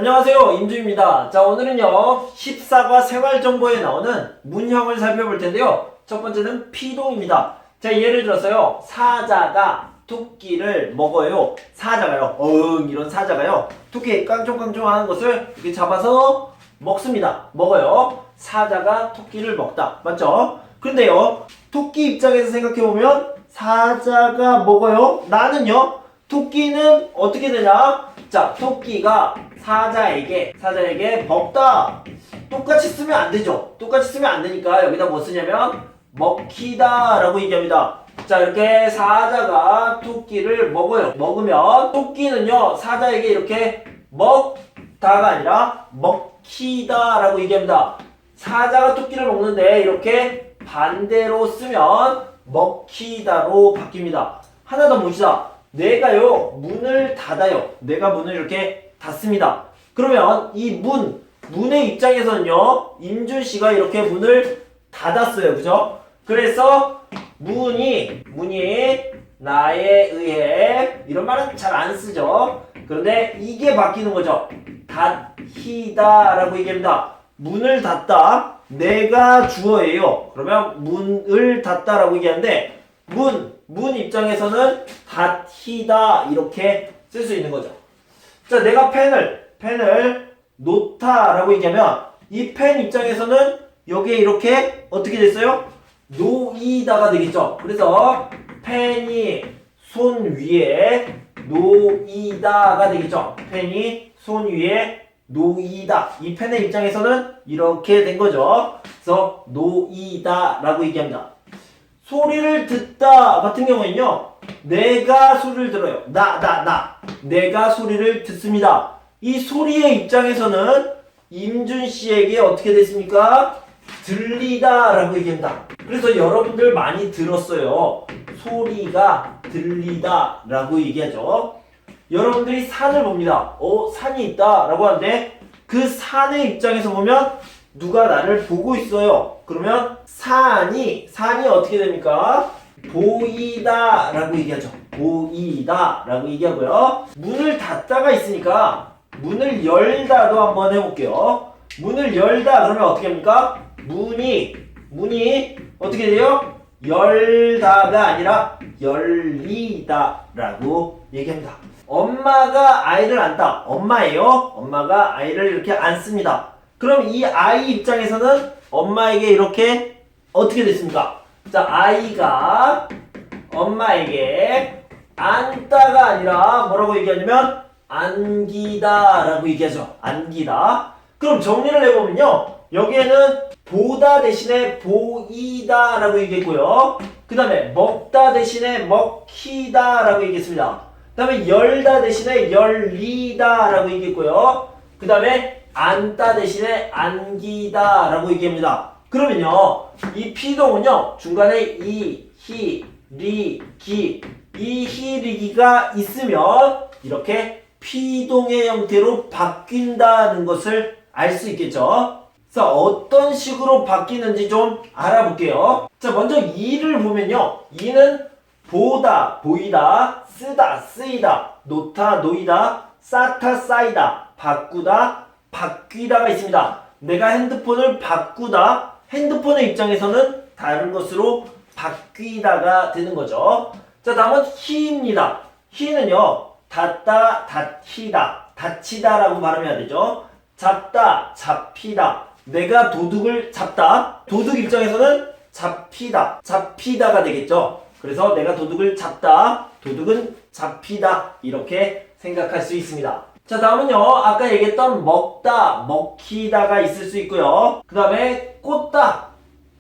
안녕하세요, 임주입니다. 자, 오늘은요 14과 생활정보에 나오는 문형을 살펴볼 텐데요. 첫 번째는 피동입니다. 자, 예를 들어서요, 사자가 토끼를 먹어요. 사자가요, 이런 사자가요, 토끼 깡총깡총 하는 것을 이렇게 잡아서 먹습니다. 먹어요. 사자가 토끼를 먹다. 맞죠? 근데요, 토끼 입장에서 생각해보면 사자가 먹어요. 나는요, 토끼는 어떻게 되냐? 자, 토끼가 사자에게 먹다. 똑같이 쓰면 안 되죠. 똑같이 쓰면 안 되니까 여기다 뭐 쓰냐면 먹히다 라고 얘기합니다. 자, 이렇게 사자가 토끼를 먹어요. 먹으면 토끼는요 사자에게 이렇게 먹다가 아니라 먹히다 라고 얘기합니다. 사자가 토끼를 먹는데 이렇게 반대로 쓰면 먹히다로 바뀝니다. 하나 더 봅시다. 내가요 문을 닫아요. 내가 문을 이렇게 닫습니다. 그러면 이 문의 입장에서는요 임준씨가 이렇게 문을 닫았어요. 그죠? 그래서 문이 나에 의해, 이런 말은 잘 안 쓰죠. 그런데 이게 바뀌는 거죠. 닫히다 라고 얘기합니다. 문을 닫다, 내가 주어예요. 그러면 문을 닫다 라고 얘기하는데 문 입장에서는 닫히다 이렇게 쓸 수 있는 거죠. 자, 내가 펜을 놓다 라고 얘기하면 이 펜 입장에서는 여기에 이렇게 어떻게 됐어요? 놓이다가 되겠죠. 그래서 펜이 손 위에 놓이다가 되겠죠. 펜이 손 위에 놓이다. 이 펜의 입장에서는 이렇게 된 거죠. 그래서 놓이다 라고 얘기합니다. 소리를 듣다 같은 경우에는요, 내가 소리를 들어요. 내가 소리를 듣습니다. 이 소리의 입장에서는 임준씨에게 어떻게 됐습니까? 들리다 라고 얘기합니다. 그래서 여러분들 많이 들었어요. 소리가 들리다 라고 얘기하죠. 여러분들이 산을 봅니다. 산이 있다 라고 하는데 그 산의 입장에서 보면 누가 나를 보고 있어요. 그러면 산이 어떻게 됩니까? 보이다 라고 얘기하죠. 보이다 라고 얘기하고요. 문을 닫다가 있으니까 문을 열다도 한번 해볼게요. 문을 열다 그러면 어떻게 합니까? 문이 어떻게 돼요? 열다가 아니라 열리다 라고 얘기합니다. 엄마가 아이를 안다. 엄마예요. 엄마가 아이를 이렇게 안습니다. 그럼 이 아이 입장에서는 엄마에게 이렇게 어떻게 됐습니까? 자, 아이가 엄마에게 안다가 아니라 뭐라고 얘기하냐면 안기다 라고 얘기하죠. 안기다. 그럼 정리를 해보면요, 여기에는 보다 대신에 보이다 라고 얘기했고요, 그 다음에 먹다 대신에 먹히다 라고 얘기했습니다. 그 다음에 열다 대신에 열리다 라고 얘기했고요, 그 다음에 안다 대신에 안기다 라고 얘기합니다. 그러면요, 이 피동은요 중간에 이, 히, 리, 기, 이 히, 리, 기가 있으면 이렇게 피동의 형태로 바뀐다는 것을 알 수 있겠죠. 그래서 어떤 식으로 바뀌는지 좀 알아볼게요. 자, 먼저 이를 보면요, 이는 보다, 보이다, 쓰다, 쓰이다, 놓다, 놓이다, 쌓다, 쌓이다, 바꾸다, 바뀌다가 있습니다. 내가 핸드폰을 바꾸다, 핸드폰의 입장에서는 다른 것으로 바뀌다가 되는 거죠. 자, 다음은 히입니다. 히는요, 닫다, 닫히다, 닫히다라고 발음해야 되죠. 잡다, 잡히다. 내가 도둑을 잡다. 도둑 입장에서는 잡히다, 잡히다가 되겠죠. 그래서 내가 도둑을 잡다, 도둑은 잡히다, 이렇게 생각할 수 있습니다. 자, 다음은요, 아까 얘기했던 먹다, 먹히다가 있을 수 있고요. 그 다음에 꽂다,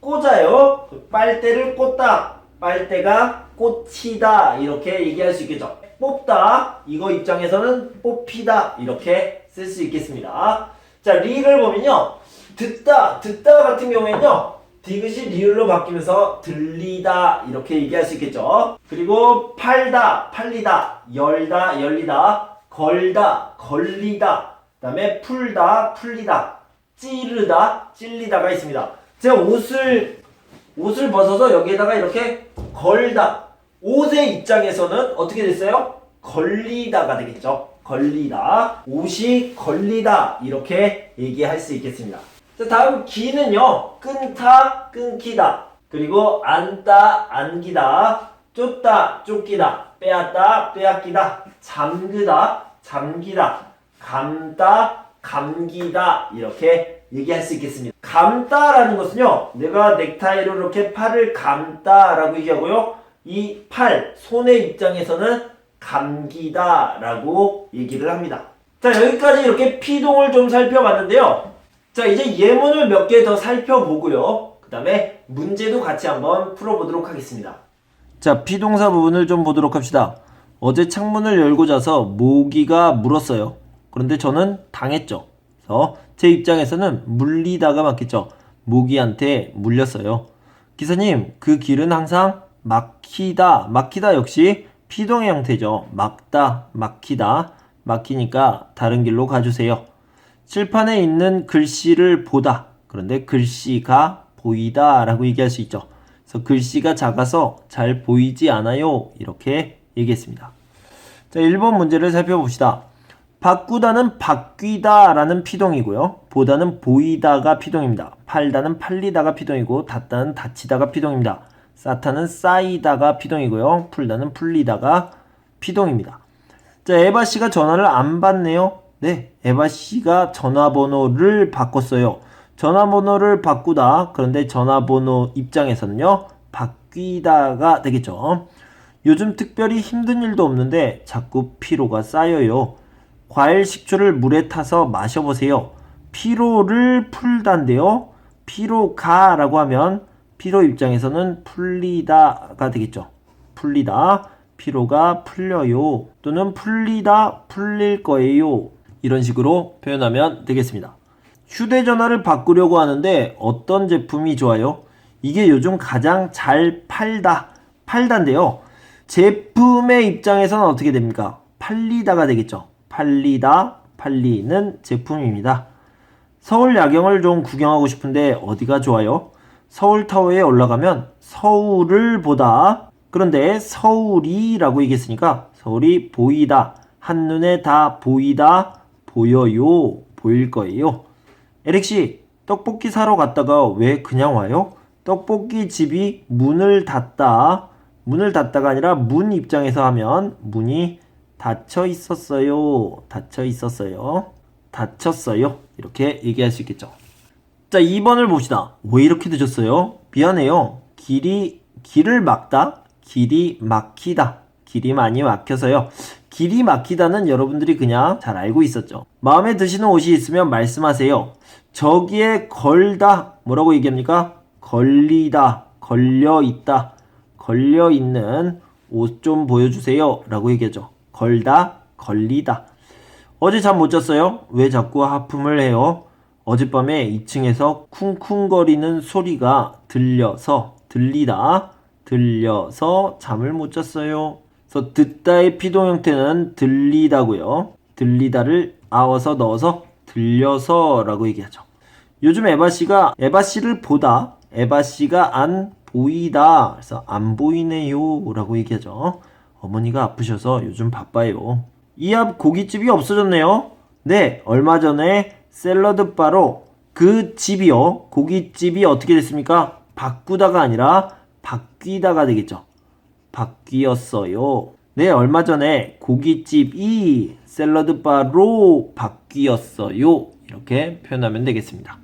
꽂아요. 빨대를 꽂다, 빨대가 꽂히다, 이렇게 얘기할 수 있겠죠. 뽑다, 이거 입장에서는 뽑히다, 이렇게 쓸 수 있겠습니다. 자, 리를 보면요, 듣다 같은 경우에는요, 디귿이 리을로 바뀌면서 들리다, 이렇게 얘기할 수 있겠죠. 그리고 팔다, 팔리다, 열다, 열리다, 걸다, 걸리다, 그 다음에 풀다, 풀리다, 찌르다, 찔리다가 있습니다. 제가 옷을 벗어서 여기에다가 이렇게 걸다, 옷의 입장에서는 어떻게 됐어요? 걸리다가 되겠죠. 걸리다. 옷이 걸리다. 이렇게 얘기할 수 있겠습니다. 자, 다음 기는요. 끊다, 끊기다. 그리고 안다, 안기다. 쫓다, 쫓기다. 빼앗다, 빼앗기다. 잠그다, 잠기다. 감다, 감기다. 이렇게 얘기할 수 있겠습니다. 감다라는 것은요. 내가 넥타이로 이렇게 팔을 감다라고 얘기하고요. 이 팔, 손의 입장에서는 감기다라고 얘기를 합니다. 자, 여기까지 이렇게 피동을 좀 살펴봤는데요. 자, 이제 예문을 몇 개 더 살펴보고요. 그 다음에 문제도 같이 한번 풀어보도록 하겠습니다. 자, 피동사 부분을 좀 보도록 합시다. 어제 창문을 열고 자서 모기가 물었어요. 그런데 저는 당했죠. 그래서 제 입장에서는 물리다가 맞겠죠. 모기한테 물렸어요. 기사님, 그 길은 항상 막히다. 막히다 역시 피동의 형태죠. 막다, 막히다. 막히니까 다른 길로 가주세요. 칠판에 있는 글씨를 보다. 그런데 글씨가 보이다 라고 얘기할 수 있죠. 그래서 글씨가 작아서 잘 보이지 않아요. 이렇게 얘기했습니다. 자, 1번 문제를 살펴봅시다. 바꾸다는 바뀌다 라는 피동이고요. 보다는 보이다가 피동입니다. 팔다는 팔리다가 피동이고 닫다는 닫히다가 피동입니다. 쌓다는 쌓이다가 피동이고요. 풀다는 풀리다가 피동입니다. 자, 에바씨가 전화를 안 받네요. 네, 에바씨가 전화번호를 바꿨어요. 전화번호를 바꾸다. 그런데 전화번호 입장에서는요. 바뀌다가 되겠죠. 요즘 특별히 힘든 일도 없는데 자꾸 피로가 쌓여요. 과일 식초를 물에 타서 마셔보세요. 피로를 풀다인데요. 피로가 라고 하면 피로 입장에서는 풀리다가 되겠죠. 풀리다, 피로가 풀려요. 또는 풀리다, 풀릴 거예요. 이런 식으로 표현하면 되겠습니다. 휴대전화를 바꾸려고 하는데 어떤 제품이 좋아요? 이게 요즘 가장 잘 팔다인데요. 제품의 입장에서는 어떻게 됩니까? 팔리다가 되겠죠. 팔리다, 팔리는 제품입니다. 서울 야경을 좀 구경하고 싶은데 어디가 좋아요? 서울타워에 올라가면 서울을 보다. 그런데 서울이라고 얘기했으니까 서울이 보이다. 한눈에 다 보이다. 보여요. 보일 거예요. 에릭씨, 떡볶이 사러 갔다가 왜 그냥 와요? 떡볶이 집이 문을 닫다. 문을 닫다가 아니라 문 입장에서 하면 문이 닫혀 있었어요. 닫혀 있었어요. 닫혔어요. 이렇게 얘기할 수 있겠죠. 자, 2번을 봅시다. 왜 이렇게 늦었어요? 미안해요. 길을 막다. 길이 막히다. 길이 많이 막혀서요. 길이 막히다는 여러분들이 그냥 잘 알고 있었죠. 마음에 드시는 옷이 있으면 말씀하세요. 저기에 걸다. 뭐라고 얘기합니까? 걸리다. 걸려있다. 걸려있는 옷 좀 보여주세요. 라고 얘기하죠. 걸다. 걸리다. 어제 잠 못 잤어요? 왜 자꾸 하품을 해요? 어젯밤에 2층에서 쿵쿵거리는 소리가 들려서 잠을 못 잤어요. 그래서 듣다의 피동 형태는 들리다고요. 들리다를 아워서 넣어서 들려서 라고 얘기하죠. 요즘 에바씨를 보다. 에바씨가 안 보이다. 그래서 안 보이네요 라고 얘기하죠. 어머니가 아프셔서 요즘 바빠요. 이 앞 고깃집이 없어졌네요. 네, 얼마 전에 샐러드 바로 그 집이요. 고깃집이 어떻게 됐습니까? 바꾸다가 아니라 바뀌다가 되겠죠. 바뀌었어요. 네, 얼마 전에 고깃집이 샐러드 바로 바뀌었어요. 이렇게 표현하면 되겠습니다.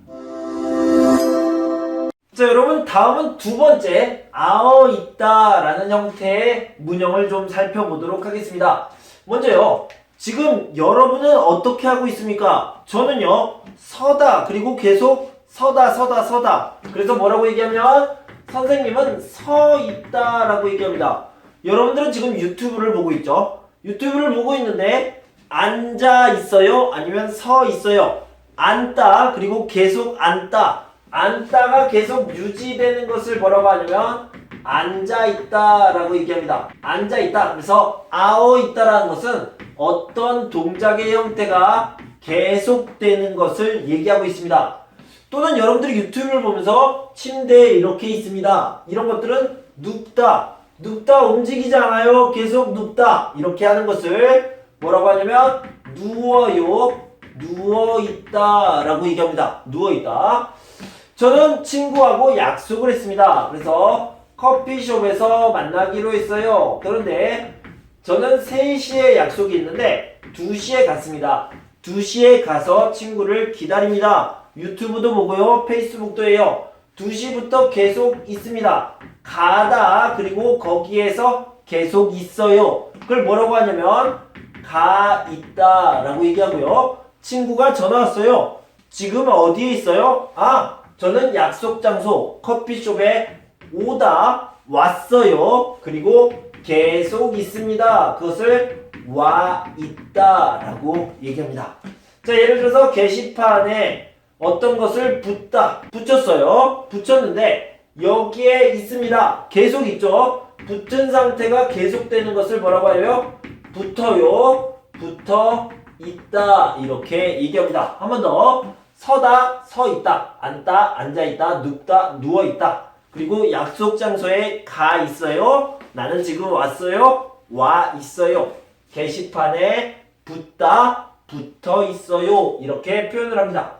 자, 여러분, 다음은 두 번째 아어 있다 라는 형태의 문형을 좀 살펴보도록 하겠습니다. 먼저요, 지금 여러분은 어떻게 하고 있습니까? 저는요, 서다, 그리고 계속 서다. 그래서 뭐라고 얘기하면 선생님은 서 있다 라고 얘기합니다. 여러분들은 지금 유튜브를 보고 있죠? 유튜브를 보고 있는데 앉아 있어요? 아니면 서 있어요? 앉다, 그리고 계속 앉다. 앉다가 계속 유지되는 것을 뭐라고 하냐면 앉아있다 라고 얘기합니다. 앉아있다. 그래서 아어있다 라는 것은 어떤 동작의 형태가 계속되는 것을 얘기하고 있습니다. 또는 여러분들이 유튜브를 보면서 침대에 이렇게 있습니다. 이런 것들은 눕다 움직이지 않아요. 계속 눕다 이렇게 하는 것을 뭐라고 하냐면 누워요. 누워있다 라고 얘기합니다. 누워있다. 저는 친구하고 약속을 했습니다. 그래서 커피숍에서 만나기로 했어요. 그런데 저는 3시에 약속이 있는데 2시에 갔습니다. 2시에 가서 친구를 기다립니다. 유튜브도 보고요. 페이스북도 해요. 2시부터 계속 있습니다. 가다 그리고 거기에서 계속 있어요. 그걸 뭐라고 하냐면 가 있다 라고 얘기하고요. 친구가 전화 왔어요. 지금 어디에 있어요? 아, 저는 약속 장소 커피숍에 오다 왔어요. 그리고 계속 있습니다. 그것을 와 있다 라고 얘기합니다. 자, 예를 들어서 게시판에 어떤 것을 붙였어요. 붙였는데 여기에 있습니다. 계속 있죠. 붙은 상태가 계속되는 것을 뭐라고 해요? 붙어요. 붙어 있다 이렇게 얘기합니다. 한 번 더. 서다, 서 있다. 앉다, 앉아 있다. 눕다, 누워 있다. 그리고 약속 장소에 가 있어요. 나는 지금 왔어요. 와 있어요. 게시판에 붙다, 붙어 있어요. 이렇게 표현을 합니다.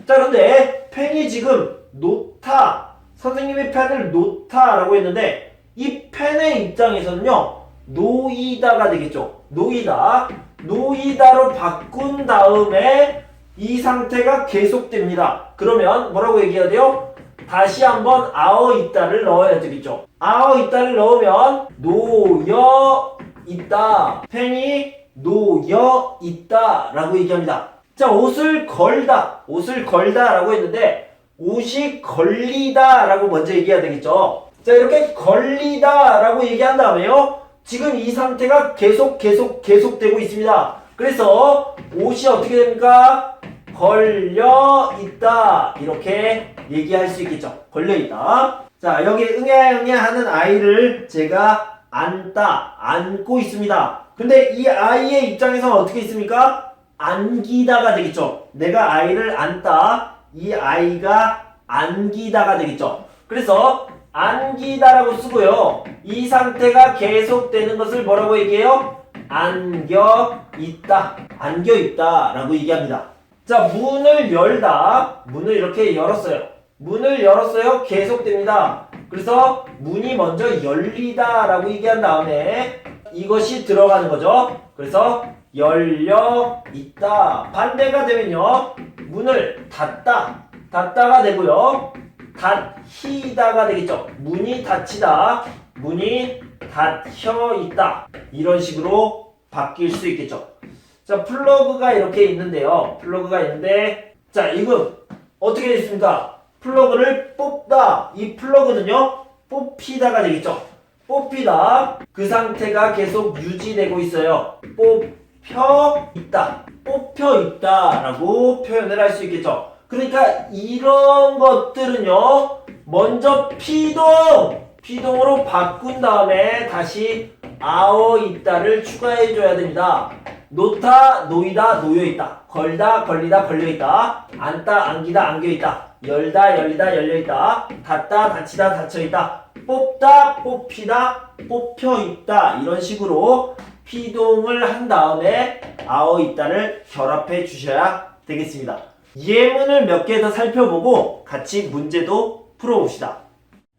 자, 그런데 펜이 지금 놓다, 선생님의 펜을 놓다라고 했는데 이 펜의 입장에서는요. 놓이다가 되겠죠. 놓이다. 놓이다로 바꾼 다음에 이 상태가 계속됩니다. 그러면 뭐라고 얘기해야 돼요? 다시 한번 아어 있다를 넣어야 되겠죠. 아어 있다를 넣으면 놓여 있다. 펜이 놓여 있다 라고 얘기합니다. 자, 옷을 걸다. 옷을 걸다 라고 했는데 옷이 걸리다 라고 먼저 얘기해야 되겠죠. 자, 이렇게 걸리다 라고 얘기한 다음에요. 지금 이 상태가 계속되고 있습니다. 그래서 옷이 어떻게 됩니까? 걸려 있다. 이렇게 얘기할 수 있겠죠. 걸려 있다. 자, 여기 응애 하는 아이를 제가 안고 있습니다. 근데 이 아이의 입장에서는 어떻게 있습니까? 안기다가 되겠죠. 내가 아이를 안다. 이 아이가 안기다가 되겠죠. 그래서 안기다라고 쓰고요. 이 상태가 계속되는 것을 뭐라고 얘기해요? 안겨 있다. 안겨 있다 라고 얘기합니다. 자, 문을 열다. 문을 이렇게 열었어요. 문을 열었어요. 계속됩니다. 그래서 문이 먼저 열리다 라고 얘기한 다음에 이것이 들어가는 거죠. 그래서 열려 있다. 반대가 되면요. 문을 닫다가 되고요. 닫히다가 되겠죠. 문이 닫히다. 문이 닫혀 있다. 이런 식으로 바뀔 수 있겠죠. 자, 플러그가 이렇게 있는데요. 플러그가 있는데, 자, 이거 어떻게 됐습니까? 플러그를 뽑다. 이 플러그는요, 뽑히다가 되겠죠. 뽑히다. 그 상태가 계속 유지되고 있어요. 뽑혀 있다. 뽑혀 있다. 라고 표현을 할 수 있겠죠. 그러니까 이런 것들은요, 먼저 피동으로 바꾼 다음에 다시 아어 있다를 추가해 줘야 됩니다. 놓다, 놓이다, 놓여 있다. 걸다, 걸리다, 걸려 있다. 앉다, 안기다, 안겨 있다. 열다, 열리다, 열려 있다. 닫다, 닫히다, 닫혀 있다. 뽑다, 뽑히다, 뽑혀 있다. 이런 식으로 피동을 한 다음에 아어 있다를 결합해 주셔야 되겠습니다. 예문을 몇 개 더 살펴보고 같이 문제도 풀어봅시다.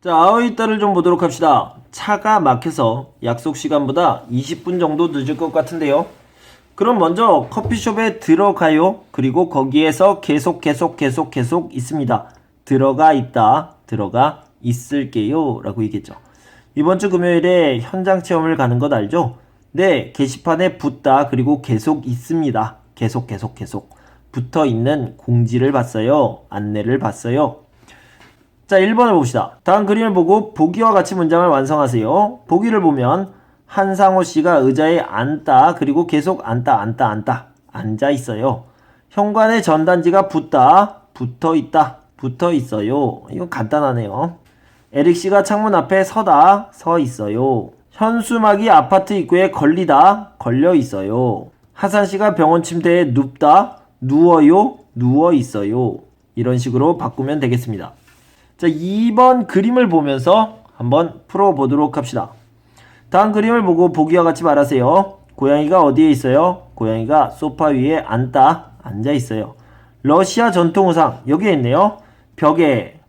자, 아어 있다를 좀 보도록 합시다. 차가 막혀서 약속 시간보다 20분 정도 늦을 것 같은데요. 그럼 먼저 커피숍에 들어가요. 그리고 거기에서 계속 있습니다. 들어가 있다. 들어가 있을게요. 라고 얘기했죠. 이번 주 금요일에 현장 체험을 가는 것 알죠? 네, 게시판에 붙다. 그리고 계속 있습니다. 계속 붙어 있는 공지를 봤어요. 안내를 봤어요. 자, 1번을 봅시다. 다음 그림을 보고 보기와 같이 문장을 완성하세요. 보기를 보면 한상호 씨가 의자에 앉다. 그리고 계속 앉다. 앉아 있어요. 현관에 전단지가 붙어 있다. 붙어 있어요. 이건 간단하네요. 에릭 씨가 창문 앞에 서 있어요. 현수막이 아파트 입구에 걸려 있어요. 하산 씨가 병원 침대에 누워요. 누워 있어요. 이런 식으로 바꾸면 되겠습니다. 자, 2번 그림을 보면서 한번 풀어보도록 합시다. 다음 그림을 보고 보기와 같이 말하세요. 고양이가 어디에 있어요? 고양이가 소파 위에 앉아 있어요. 러시아 전통 의상 여기에 있네요. 벽에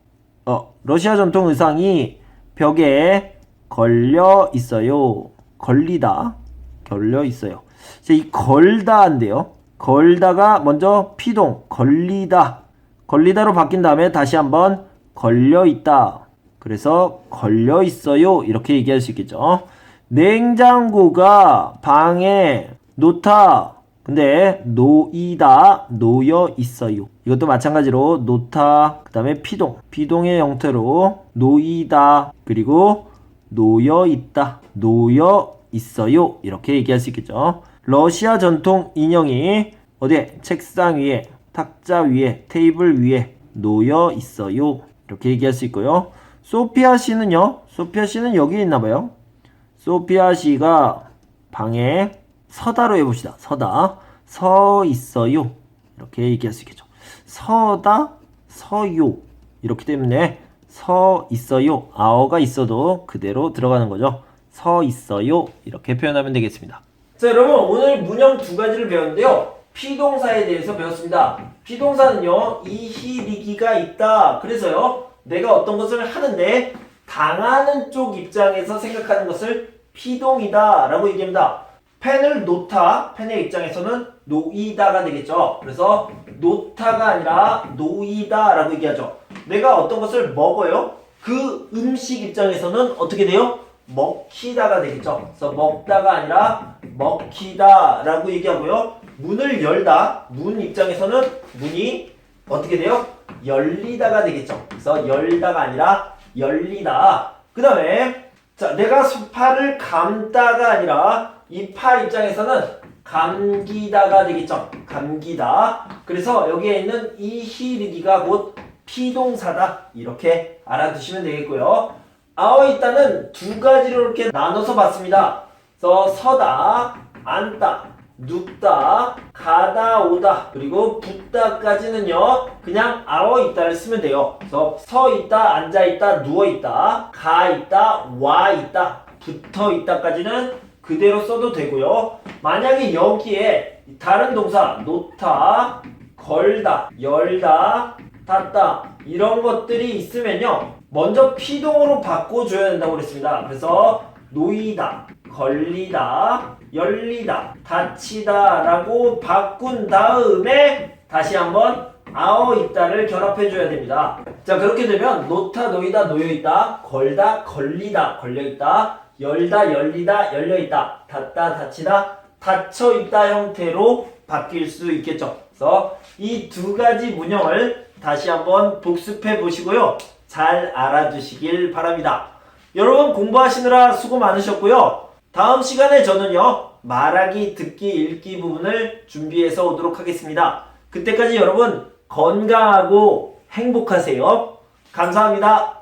러시아 전통 의상이 벽에 걸려 있어요. 걸려 있어요. 자, 이 걸다인데요. 걸다가 먼저 피동 걸리다로 바뀐 다음에 다시 한번 걸려 있다. 그래서 걸려 있어요. 이렇게 얘기할 수 있겠죠. 냉장고가 방에 놓다. 근데 놓여 있어요. 이것도 마찬가지로 놓다, 그 다음에 피동의 형태로 놓이다, 그리고 놓여 있어요. 이렇게 얘기할 수 있겠죠. 러시아 전통 인형이 어디에? 책상 위에, 탁자 위에, 테이블 위에 놓여 있어요. 이렇게 얘기할 수 있고요. 소피아 씨는 여기 있나봐요. 소피아 씨가 방에 서다로 해봅시다. 서 있어요. 이렇게 얘기할 수 있겠죠. 서요. 이렇기 때문에 서 있어요. 아어가 있어도 그대로 들어가는 거죠. 서 있어요. 이렇게 표현하면 되겠습니다. 자, 여러분 오늘 문형 두 가지를 배웠는데요. 피동사에 대해서 배웠습니다. 피동사는요, 이희리기가 있다. 그래서요, 내가 어떤 것을 하는데 당하는 쪽 입장에서 생각하는 것을 피동이다 라고 얘기합니다. 펜을 놓다, 펜의 입장에서는 놓이다가 되겠죠. 그래서 놓다가 아니라 놓이다 라고 얘기하죠. 내가 어떤 것을 먹어요. 그 음식 입장에서는 어떻게 돼요? 먹히다가 되겠죠. 그래서 먹다가 아니라 먹히다 라고 얘기하고요. 문을 열다, 문 입장에서는 문이 어떻게 돼요? 열리다가 되겠죠. 그래서 열다가 아니라 열리다. 그 다음에 자, 내가 팔을 감다가 아니라 이 팔 입장에서는 감기다가 되겠죠. 감기다. 그래서 여기에 있는 이히르기가 곧 피동사다. 이렇게 알아두시면 되겠고요. 아어 있다는 두 가지로 이렇게 나눠서 봤습니다. 그래서 서다, 앉다, 눕다, 가다, 오다, 그리고 붙다까지는요, 그냥 아어 있다를 쓰면 돼요. 그래서 서 있다, 앉아 있다, 누워 있다, 가 있다, 와 있다, 붙어 있다까지는 그대로 써도 되고요. 만약에 여기에 다른 동사 놓다, 걸다, 열다, 닫다 이런 것들이 있으면요, 먼저 피동으로 바꿔줘야 된다고 그랬습니다. 그래서 놓이다, 걸리다, 열리다, 닫히다 라고 바꾼 다음에 다시 한번 아어 있다를 결합해줘야 됩니다. 자, 그렇게 되면 놓다, 놓이다, 놓여있다, 걸다, 걸리다, 걸려있다, 열다, 열리다, 열려있다, 닫다, 닫히다, 닫혀있다 형태로 바뀔 수 있겠죠. 그래서 이 두 가지 문형을 다시 한번 복습해 보시고요. 잘 알아두시길 바랍니다. 여러분 공부하시느라 수고 많으셨고요. 다음 시간에 저는요, 말하기, 듣기, 읽기 부분을 준비해서 오도록 하겠습니다. 그때까지 여러분 건강하고 행복하세요. 감사합니다.